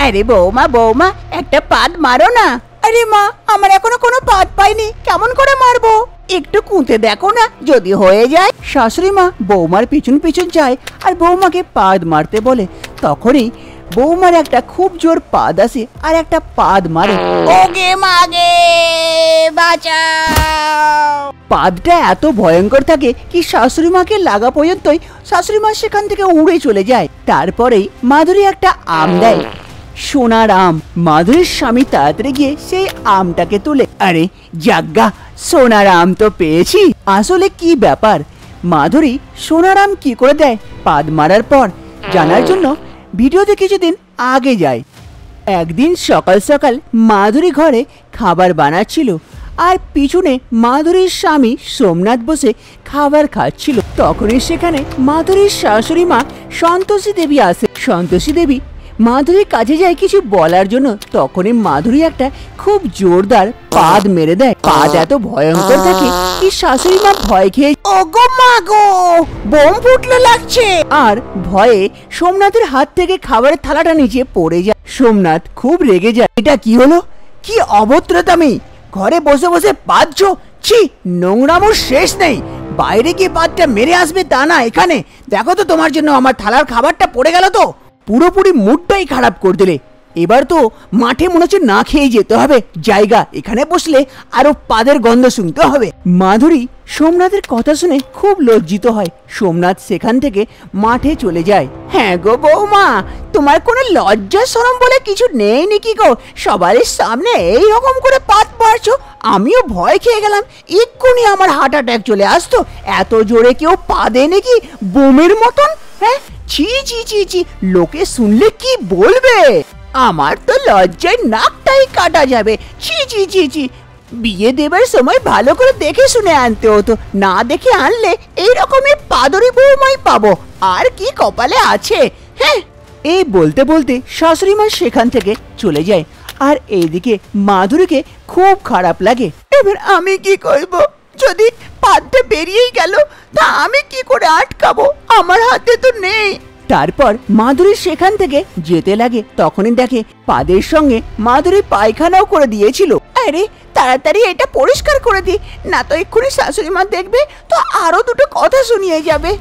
আরে বৌমা বৌমা একটা পাদ মারো না। আরে মা, আমার এখনো কোনো পাদ পাইনি, কেমন করে মারবো? একটু কুঁতে দেখো না, যদি হয়ে যায়। শাশুড়ি মা বৌমার পিছন পিছন যায় আর বৌমাকে পাদ মারতে বলে। তখনই বৌমার একটা খুব জোর পাদ আসে আর একটা পাদ মারে। ওগে মাগে বাঁচাও। পাদটা এত ভয়ঙ্কর থাকে কি শাশুড়ি মাকে লাগা পর্যন্তই শাশুড়ি মা সেখান থেকে উড়ে চলে যায়। তারপরেই মাধুরী একটা আম দেয়, সোনার আম। মাধুরীর স্বামী তাড়াতাড়ি গিয়ে সেই আমটাকে তুলে, আরে যাজ্ঞা, সোনার আম তো পেয়েছি। আসলে কি ব্যাপার, মাধুরী সোনার আম কি করে দেয় পাদ মারার পর, জানার জন্য ভিডিওতে কিছুদিন আগে যায়। একদিন সকাল সকাল মাধুরী ঘরে খাবার বানাচ্ছিল আর পিছনে মাধুরীর স্বামী সোমনাথ বসে খাবার খাচ্ছিল। তখনই সেখানে মাধুরীর শাশুড়ি মা সন্তোষী দেবী আসে। সন্তোষী দেবী মাধুরীর কাছে যায় কিছু বলার জন্য। তখনই মাধুরী একটা খুব জোরদার পাদ মেরে দেয়। পাদ এত ভয়ঙ্কর থাকে কি শাশুড়ি মা ভয় খেয়ে, ওগো মা গো, বোম ফুটলো লাগছে। আর ভয়ে সোমনাথের হাত থেকে খাবারের থালাটা নিচে পড়ে যায়। সোমনাথ খুব রেগে যায়। এটা কি হলো, কি অভদ্রতামি, ঘরে বসে বসে পাদছো, ছি, নোংরামোর শেষ নেই। বাইরে গিয়ে পাদটা মেরে আসবে তা না, এখানে দেখো তো তোমার জন্য আমার থালার খাবারটা পড়ে গেল তো। পুরোপুরি মুডটাই খারাপ করে দিলে। এবার তো মাঠে মনে হচ্ছে না খেয়ে যেতে হবে, জায়গা এখানে বসলে আরো পাদের গন্ধ শুনতে হবে। মাধুরী সোমনাথের কথা শুনে খুব লজ্জিত হয়। সোমনাথ সেখান থেকে মাঠে চলে যায়। হ্যাঁ গো বৌমা, তোমার কোনো লজ্জা শরম বলে কিছু নেই নাকি গো? সবার সামনে এই রকম করে পাদ মারছো, আমিও ভয় খেয়ে গেলাম। এক্ষুনি আমার হার্ট অ্যাটাক চলে আসতো। এত জোরে কেউ পা দেয় নাকি বোমের মতন? হ্যাঁ, ছি ছি ছি ছি, লোকে শুনলে কি বলবে? আমার তো লজ্জায় নাকটাই কাটা যাবে। ছি ছি ছি ছি, বিয়ে দেবার সময় ভালো করে দেখে শুনে আনতে হতো, না দেখে আনলে এইরকমই পাদরি বৌমাই পাবো। আর কি কপালে আছে। হ্যাঁ, এই বলতে বলতে শাশুড়ি মা সেখান থেকে চলে যায়। আর এইদিকে মাধুরীকে খুব খারাপ লাগে। এবার আমি কি করব? যদি পাদটা বেরিয়েই গেল তা আমি কি করে আটকাবো? আমার হাতে তো নেই। তারপর মাধুরী সেখান থেকে যেতে লাগে। তখনই দেখে পাদের সঙ্গে মাধুরী পায়খানাও করে দিয়েছিল। আরে তাড়াতাড়ি এটা পরিষ্কার করে দি, না তো এক্ষুনি শাশুড়ি মা দেখবে তো আরো দুটো কথা শুনিয়ে যাবে।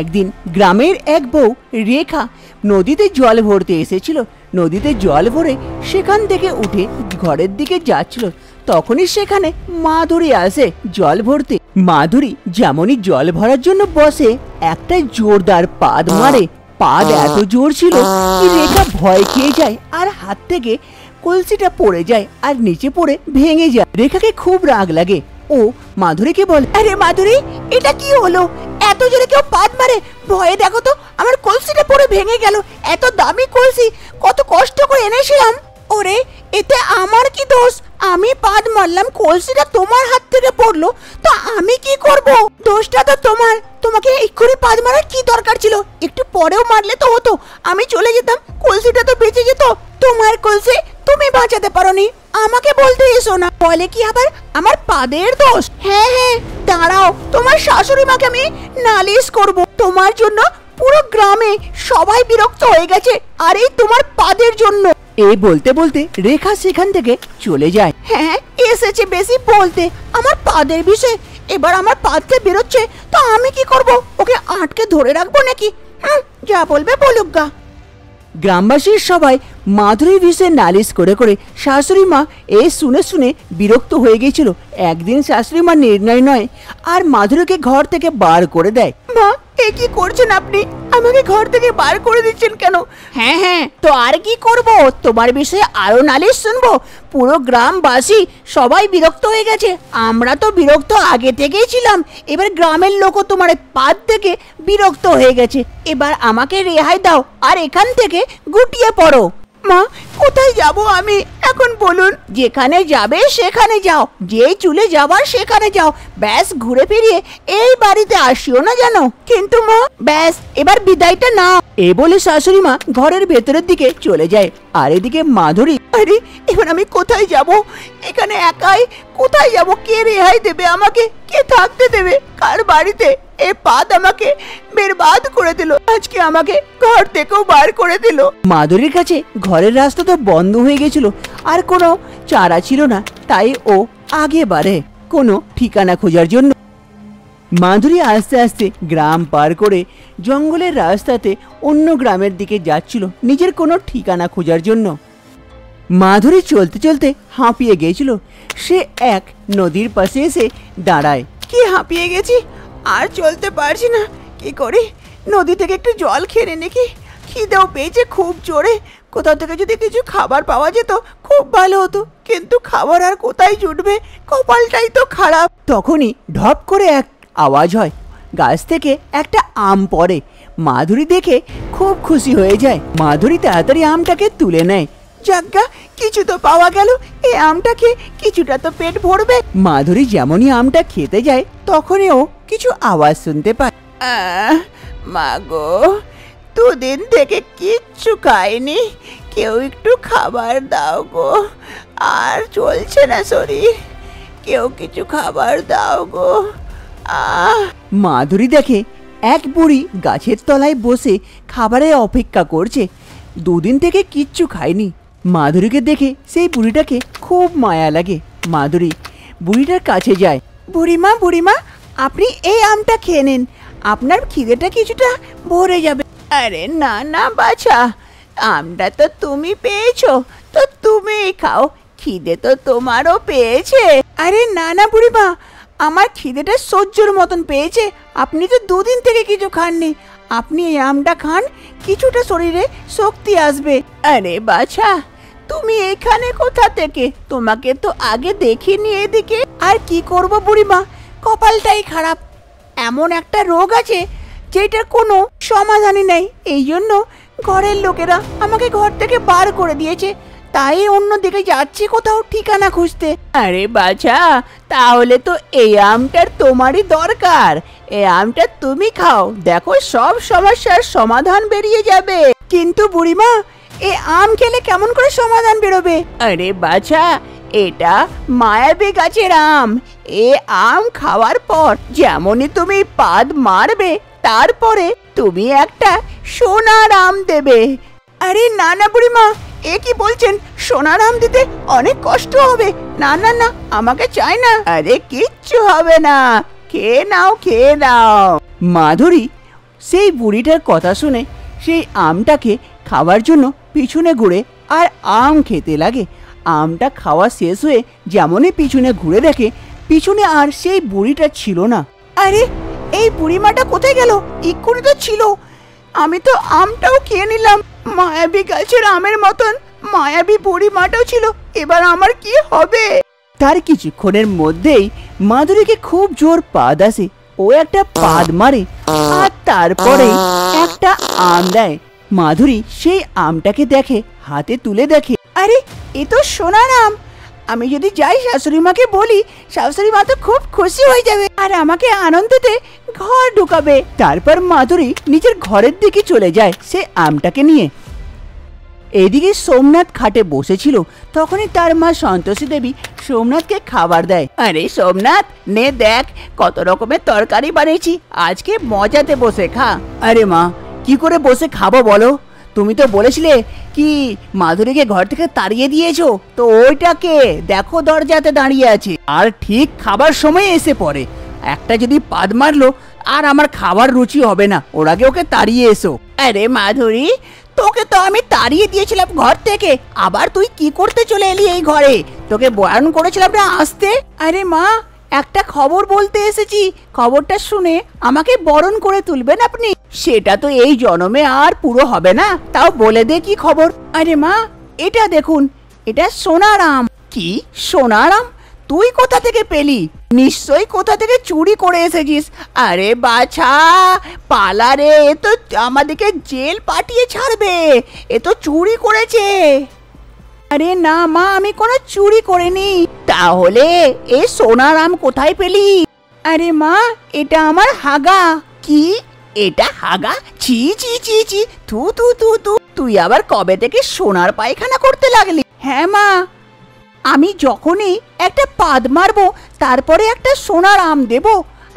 একদিন গ্রামের এক বউ রেখা নদীতে জল ভরতে এসেছিল। নদীতে জল ভরে সেখান থেকে উঠে ঘরের দিকে যাচ্ছিল। তখনই সেখানে মাধুরী আসে জল ভরতে। মাধুরী যেমনই জল ভরার জন্য বসে, একটা জোরদার পাদ মারে। পাদ এত জোর ছিল কি রেখা ভয় খেয়ে যায় আর হাত থেকে কলসিটা পড়ে যায় আর নিচে পড়ে ভেঙে যায়। রেখাকে খুব রাগ লাগে। ও মাধুরীকে বলে, আরে মাধুরী, এটা কি হলো? এত জোরে কেউ পাদ মারে, ভয়ে দেখো তো আমার কলসিটা পড়ে ভেঙে গেল। এত দামি কলসি, কত কষ্ট করে এনেছিলাম। ওরে, এতে আমার কি দোষ? আমি পাদ মারলাম, কলসিটা তোমার হাত থেকে পড়লো, তো আমি কি করব? দোষটা তো তোমার। তোমাকে এক্ষুনি পাদ মারার কি দরকার ছিল? একটু পরেও মারলে তো হতো, আমি চলে যেতাম, কলসিটা তো বেঁচে যেত। তোমার কলসি তুমি বাঁচাতে পারোনি, আমাকে বলতে এসো না। বলে কি আবার আমার পাদের দোষ? হ্যাঁ হ্যাঁ, দাঁড়াও, তোমার শাশুড়ি মাকে আমি নালিশ করব। তোমার জন্য পুরো গ্রামে সবাই বিরক্ত হয়ে গেছে, আর এই তোমার পাদের জন্য। এই বলতে বলতে রেখা সেখান থেকে চলে যায়। হ্যাঁ, এসেছে বেশি বলতে আমার পাদের বিষয়ে। এবার আমার পাদটা বেরোচ্ছে, তো আমি কি করব? ওকে আটকে ধরে রাখবো নাকি? যা বলবে বলুক গা। গ্রামবাসীর সবাই মাধুরীর বিষয়ে নালিশ করে করে শাশুড়ি মা এই শুনে শুনে বিরক্ত হয়ে গিয়েছিল। একদিন শাশুড়ি মা নির্ণয় নয় আর মাধুরীকে ঘর থেকে বার করে দেয়। মা, এ কি করছেন আপনি? আমাকে ঘর থেকে বার করে দিচ্ছেন কেন? হ্যাঁ হ্যাঁ, তো আর কি করব? তোমার বিষয়ে আরো নালিশ শুনবো? পুরো গ্রামবাসী সবাই বিরক্ত হয়ে গেছে। আমরা তো বিরক্ত আগে থেকেই ছিলাম, এবার গ্রামের লোকও তোমার পাদ থেকে বিরক্ত হয়ে গেছে। এবার আমাকে রেহাই দাও আর এখান থেকে গুটিয়ে পড়ো। মা, কোথায় যাব আমি এখন বলুন? যেখানে যাবে সেখানে যাও, যেই চলে যাবার সেখানে যাও, ব্যাস ঘুরে ফিরিয়ে এই বাড়িতে আসিও না জানো। কিন্তু মা, ব্যাস এবার বিদায়টা নাও। এ বলে শাশুড়ি মা ঘরের ভেতরের দিকে চলে যায়। আর এদিকে মাধুরী, আরে এবার আমি কোথায় যাব? এখানে একাই কোথায় যাব? কে রেহাই দেবে আমাকে? কে থাকতে দেবে? কার বাড়িতে? এ পাদ আমাকে বেরবাদ করে দিল, আজকে আমাকে ঘর থেকেও বার করে দিল। মাধুরীর কাছে ঘরের রাস্তা তো বন্ধ হয়ে গেছিল, আর কোনো চারা ছিল না, তাই ও আগে বাড়ে কোনো ঠিকানা খোঁজার জন্য। মাধুরী আস্তে আস্তে গ্রাম পার করে জঙ্গলের রাস্তাতে অন্য গ্রামের দিকে যাচ্ছিল নিজের কোনো ঠিকানা খোঁজার জন্য। মাধুরী চলতে চলতে হাঁপিয়ে গিয়েছিল। সে এক নদীর পাশে এসে দাঁড়ায়। কি হাঁপিয়ে গেছি, আর চলতে পারছি না, কি করি? নদী থেকে একটু জল খেয়ে নাকি, খিদেও পেয়েছে খুব জোরে। কোথাও থেকে যদি কিছু খাবার পাওয়া যেত খুব ভালো হতো, কিন্তু খাবার আর কোথায় জুটবে, কপালটাই তো খারাপ। তখনই ঢপ করে এক আওয়াজ হয়, গাছ থেকে একটা আম পড়ে। মাধুরী দেখে খুব খুশি হয়ে যায়। মাধুরী তাড়াতাড়ি আমটাকে তুলে নেয়। যাজ্ঞা, কিছু তো পাওয়া গেল, এই আমটাকে কিছুটা তো পেট ভরবে। মাধুরী যেমনই আমটা খেতে যায় তখনই ও কিছু আওয়াজ শুনতে পায়। মাগো, দুদিন থেকে কিচ্ছু খাইনি, কেউ একটু খাবার দাও গো, আর চলছে না শরীর, কেউ কিছু খাবার দাও গো। মাধুরী দেখে এক বুড়ি গাছের তলায় বসে খাবারের অপেক্ষা করছে, দুদিন থেকে কিচ্ছু খায়নি। মাধুরীকে দেখে সেই বুড়িটাকে খুব মায়া লাগে। মাধুরী বুড়িটার কাছে যায়। বুড়িমা, বুড়িমা, আপনি এই আমটা খেয়ে নিন, আপনার খিদেটা কিছুটা ভরে যাবে। আরে না না বাছা, আমটা তো তুমি পেয়েছো, তো তুমিই খাও, খিদে তো তোমারও পেয়েছে। আরে না না বুড়িমা, আমার খিদেটা সহ্যর মতন পেয়েছে, আপনি তো দুদিন থেকে কিছু খাননি, আপনি এই আমটা খান, কিছুটা শরীরে শক্তি আসবে। আরে বাছা, তুমি এখানে কোথা থেকে? তোমাকে তো আগে দেখিনি এদিকে। আর কি করব বুড়িমা, কপালটাই খারাপ, এমন একটা রোগ আছে যেটার কোনো সমাধানই নেই, এই জন্য ঘরের লোকেরা আমাকে ঘর থেকে বার করে দিয়েছে, তাই অন্যদিকে যাচ্ছি কোথাও ঠিকানা খুঁজতে। আরে বাছা, তাহলে তো এই আমটার তোমারই দরকার, এই আমটা তুমি খাও, দেখো সব সমস্যার সমাধান বেরিয়ে যাবে। কিন্তু বুড়িমা, এই আম খেলে কেমন করে সমাধান বেরোবে? আরে বাছা, এটা মায়াবী গাছের আম, এ আম খাওয়ার পর যেমনই তুমি পাদ মারবে, তারপরে তুমি একটা সোনার আম দেবে। আরে না না বুড়িমা, এ কি বলছেন? সোনার আম দিতে অনেক কষ্ট হবে, না না না, আমাকে চাই না। আরে কিচ্ছু হবে না, খেয়ে নাও, খেয়ে নাও। মাধুরী সেই বুড়িটার কথা শুনে সেই আমটাকে খাওয়ার জন্য পিছনে ঘুরে আর আম খেতে লাগে। আমটা খাওয়া শেষ হয়ে যেমনই পিছনে ঘুরে দেখে, পিছনে আর সেই বুড়িটা ছিল না। আরে এই বুড়িমাটা কোথায় গেল? এক্ষুনি তো ছিল, আমি তো আমটাও খেয়ে নিলাম। মায়াবী গাছের আমের মতন মায়াবী বুড়িমাটাও ছিল, এবার আমার কি হবে? তার কিছুক্ষণের মধ্যেই মাধুরীকে খুব জোর পাদ আসে, ও একটা পাদ মারে আর তারপরে একটা আম দেয়। মাধুরী সেই আমটাকে দেখে, হাতে তুলে দেখে, আরে এ তো সোনার আম, আমি যদি যাই শাশুড়ি মাকে বলি, শাশুড়ি মা তো খুব খুশি হয়ে যাবে আর আমাকে আনন্দেতে ঘর ঢুকাবে। তারপর মাধুরী নিজের ঘরের দিকে চলে যায় সে আমটাকে নিয়ে। এদিকে সোমনাথ খাটে বসেছিল, তখনই তার মা সন্তোষী দেবী সোমনাথকে খাবার দেয়। আরে সোমনাথ, নে দেখ কত রকমের তরকারি বানিয়েছি, আজকে মজাতে বসে খা। আরে মা, কি করে বসে খাবো বলো? তুমি তো বলেছিলে কি মাধুরীকে ঘর থেকে তাড়িয়ে দিয়েছো, তো ওইটাকে দেখো দরজাতে দাঁড়িয়ে আছে আর ঠিক খাবার সময় এসে পড়ে। একটা যদি পাদ মারলো আর আমার খাবার রুচি হবে না, ওর আগে ওকে তাড়িয়ে এসো। আরে মাধুরী, তোকে তো আমি তাড়িয়ে দিয়েছিলাম ঘর থেকে, আবার তুই কি করতে চলে এলি এই ঘরে? তোকে বারণ করেছিলাম না আসতে। আরে মা, একটা খবর বলতে এসেছি, খবরটা শুনে আমাকে বরণ করে তুলবেন আপনি। সেটা তো এই জন্মে আর পুরো হবে না, তাও বলে দে কি খবর। আরে মা, এটা দেখুন, এটা সোনার আম। কি সোনার আম? তুই কোথা থেকে পেলি? নিশ্চয়ই কোথা থেকে চুরি করে এসেছিস। আরে বাছা, পালা রে, এ তো আমাদেরকে জেল পাঠিয়ে ছাড়বে, এ তো চুরি করেছে। আরে না মা, আমি কোনো চুরি করিনি। তাহলে এ সোনার আম কোথায় পেলি? আরে মা, এটা আমার হাগা। কি, এটা হাগা? ছি ছি ছি ছি, থু থু থু থু, তুই আবার কবে থেকে সোনার পায়খানা করতে লাগলি? হ্যাঁ মা, আমি যখনই একটা পাদ মারবো তারপরে একটা সোনার আম দেব,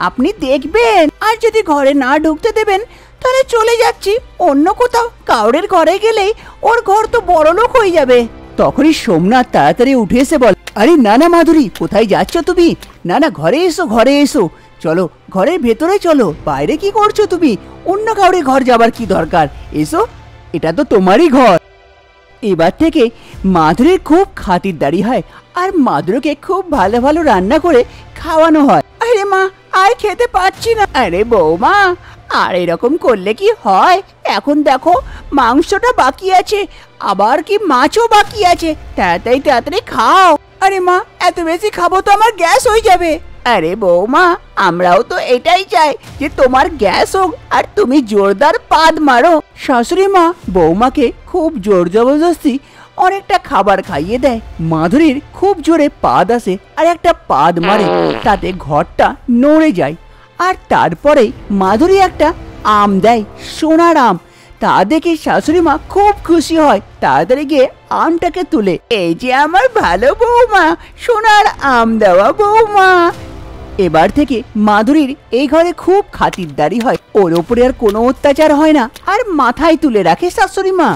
আপনি দেখবেন, আর যদি ঘরে না ঢুকতে দেবেন তাহলে চলে যাচ্ছি অন্য কোথাও। কাউরের ঘরে গেলেই ওর ঘর তো বড়লোক হয়ে যাবে। তখনই সোমনাথ তাড়াতাড়ি উঠে এসে বল, আরে না না মাধুরী, কোথায় যাচ্ছ তুমি? না না, ঘরে এসো, ঘরে এসো, চলো ঘরের ভেতরে চলো। বাইরে কি করছো তুমি? অন্য কাউরে ঘর যাবার কি দরকার? এসো, এটা তো তোমারই ঘর। এবার থেকে মাধুরীর খুব খাতিরদারি হয়, আর মাধুরীকে খুব ভালো ভালো রান্না করে খাওয়ানো হয়। আরে মা, আর খেতে পাচ্ছি না। আরে বৌমা, আর এরকম করলে কি হয়? এখন দেখো মাংসটা বাকি আছে, আবার কি মাছও বাকি আছে। তাড়াতাড়ি তাড়াতাড়ি খাও। আরে মা, এত বেশি খাবো তো আমার গ্যাস হয়ে যাবে। আরে বৌমা, আমরাও তো এটাই চাই যে তোমার গ্যাস হোক আর তুমি জোরদার পাদ মারো। শাশুড়ি মা বৌমাকে খুব জোর জবরদস্তি অনেকটা খাবার খাইয়ে দেয়। মাধুরীর খুব জোরে পাদ আসে আর একটা পাদ মারে, তাতে ঘরটা নড়ে যায়। আর তারপরে মাধুরী একটা আম দেয়, সোনার আম। তা দেখে শাশুড়ি মা খুব খুশি হয়, তাড়াতাড়ি গিয়ে আমটাকে তুলে, এই যে আমার ভালো বৌমা, সোনার আম দেওয়া বৌমা। এবার থেকে মাধুরীর এই ঘরে খুব খাতিরদারি হয়, ওর ওপরে আর কোনো অত্যাচার হয় না, আর মাথায় তুলে রাখে শাশুড়ি মা।